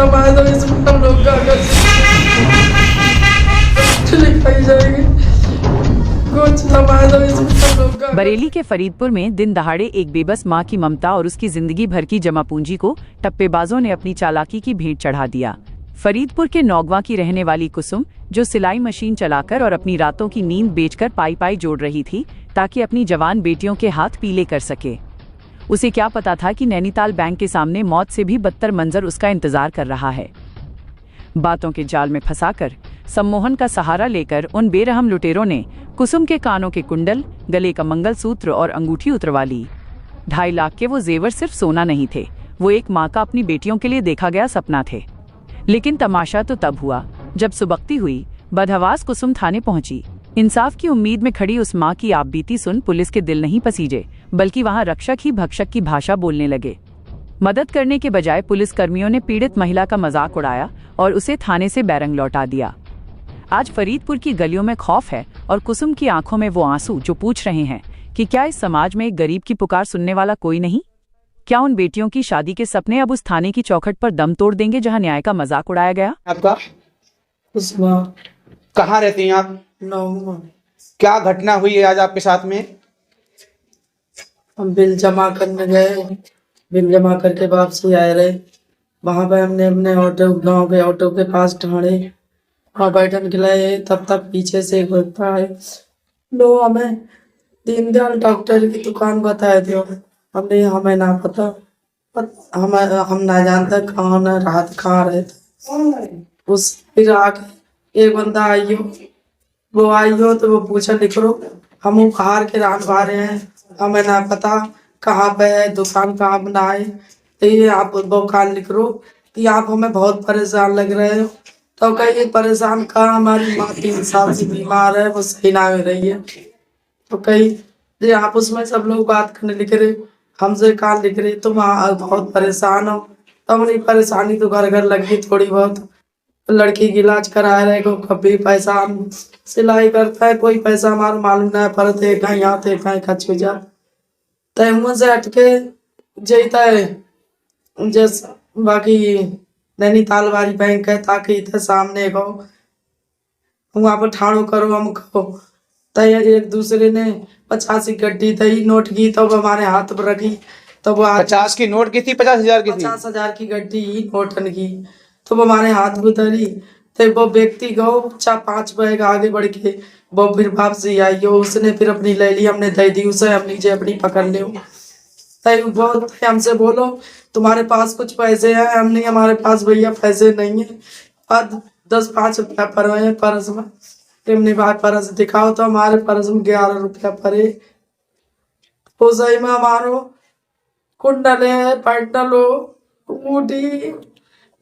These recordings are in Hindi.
थमा दो, इसमें हम लोग क्या कर सकते, लिखाई जाएगी, कुछ थमा दो, इसमें हम लोग क्या। बरेली के फरीदपुर में दिन दहाड़े एक बेबस मां की ममता और उसकी जिंदगी भर की जमा पूंजी को टप्पेबाजों ने अपनी चालाकी की भेंट चढ़ा दिया। फरीदपुर के नौगवा की रहने वाली कुसुम, जो सिलाई मशीन चलाकर और अपनी रातों की नींद बेचकर पाई जोड़ रही थी ताकि अपनी जवान बेटियों के हाथ पीले कर सके, उसे क्या पता था कि नैनीताल बैंक के सामने मौत से भी बदतर मंजर उसका इंतजार कर रहा है। बातों के जाल में फंसाकर सम्मोहन का सहारा लेकर उन बेरहम लुटेरों ने कुसुम के कानों के कुंडल, गले का मंगलसूत्र और अंगूठी उतरवा ली। 2.5 लाख के वो जेवर सिर्फ सोना नहीं थे, वो एक माँ का अपनी बेटियों के लिए देखा गया सपना थे। लेकिन तमाशा तो तब हुआ जब सुबकती हुई बदहवास कुसुम थाने पहुंची। इंसाफ की उम्मीद में खड़ी उस माँ की आपबीती सुन पुलिस के दिल नहीं पसीजे, बल्कि वहां रक्षक ही भक्षक की भाषा बोलने लगे। मदद करने के बजाय पुलिस कर्मियों ने पीड़ित महिला का मजाक उड़ाया और उसे थाने से बैरंग लौटा दिया। आज फरीदपुर की गलियों में खौफ है और कुसुम की आंखों में वो आंसू जो पूछ रहे हैं कि क्या इस समाज में एक गरीब की पुकार सुनने वाला कोई नहीं? क्या उन बेटियों की शादी के सपने अब उस थाने की चौखट पर दम तोड़ देंगे जहां न्याय का मजाक उड़ाया गया? आपका कहाँ रहती हैं आप? क्या घटना हुई है आज आपके साथ में? हम बिल जमा करने गए, बिल जमा करके वापसी आए रहे, वहां पे हमने अपने ऑटो, गांव के ऑटो के पास ठाणे और बैठन खिलाए, तब तक पीछे से एक व्यक्ति आए, लो हमें दीनदयाल डॉक्टर की दुकान बताए थे। हमने हमें ना पता, हम ना जानते कौन है, रात कहाँ रहते। उस फिर आके एक बंदा आई हो, वो आई हो तो वो पूछा लिख लो, हम बाहर के रान रहे हैं, हमें ना पता कहाँ पे है, दुकान कहाँ बनाए, तो ये आप दुकान लिख लो, तो आप हमें बहुत परेशान लग रहे हो। तो कहीं परेशान का, हमारी माँ 3 साल से बीमार है, वो सही ना हो रही है। तो कहीं आप उसमें सब लोग बात करने लिख रहे, हमसे कहाँ लिख रहे, तुम बहुत परेशान हो। तो हमारी परेशानी तो घर घर लगी थोड़ी बहुत, लड़की की इलाज करा रहे को, कभी पैसा सिलाई करता है, कोई पैसा हमारा मालूम नहीं पड़ते, कहीं आते कहीं खर्च हो जा, तय मुँह से हटके जैता है। जैस बाकी नैनीताल वाली बैंक है, ताकि इधर सामने को वहाँ पर ठाणो करो हमको। तय एक दूसरे ने 50 की गड्डी दही नोट की, तब हमारे हाथ पर रखी, तब वो 50 की नोट की थी, 50,000 की थी, 50,000 की गड्डी नोटन की, तो वो हमारे हाथ में धरी। तो वो व्यक्ति गो 4-5 बैग आगे बढ़ के वो फिर वापसी आई हो, उसने फिर अपनी ले ली, हमने दे दी उसे, हम नीचे अपनी पकड़ ले। बहुत हमसे बोलो तुम्हारे पास कुछ पैसे हैं, हम नहीं, हमारे पास भैया पैसे नहीं है, और 10-5 रुपया पड़े हैं पर्स में, हमने बाहर पर्स दिखाओ, तो हमारे पर्स में 11 रुपया पड़े। उस में हमारो कुंडल है, पैंडल हो, अंगूठी,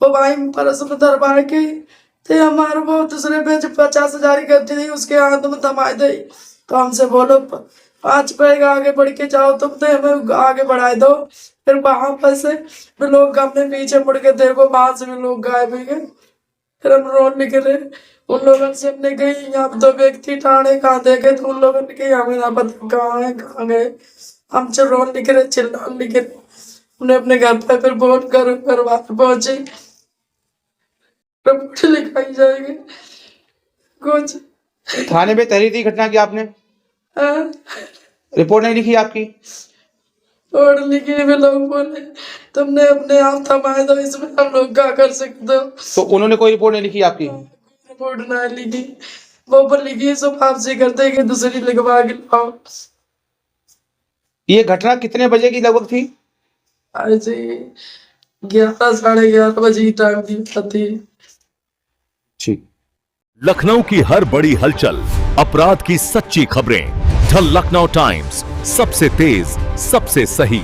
वो भाई परस में दरबार के थे हमारे, वो दूसरे पे 50,000 की गड्डी थी, उसके हाथ में थमा दी। तो हमसे बोलो 5 पैग आगे बढ़ के जाओ, तुम तो हमें आगे बढ़ा दो। फिर वहां पर से लोग हमने पीछे मुड़ के देखो, वहां से भी लोग गायब हो गए। फिर हम रोड निकले, उन लोगों से हमने गई, यहाँ 2 व्यक्ति ठाणे कहाँ देखे, तो उन लोगों ने कही हमें ना पता कहाँ है कहाँ गए। हम रोड निकले, चिल्ला निकले, उन्हें अपने घर पे फिर फोन कर पहुंचे, रिपोर्ट लिखाई जाएगी। कुछ थाने पे तहरीर दी घटना की आपने? रिपोर्ट नहीं लिखी आपकी? और लिखी में लोग बोले तुमने अपने आप थमाए, तो इसमें हम लोग क्या कर सकते हो। तो उन्होंने कोई रिपोर्ट नहीं लिखी आपकी? रिपोर्ट ना लिखी, वो पर लिखी सो वापसी करते कि दूसरी लिखवा के लाओ। ये घटना कितने बजे की लगभग थी? ऐसे 11 साढ़े 11 बजे की टाइम की थी। ठीक। लखनऊ की हर बड़ी हलचल, अपराध की सच्ची खबरें, द लखनऊ टाइम्स, सबसे तेज, सबसे सही।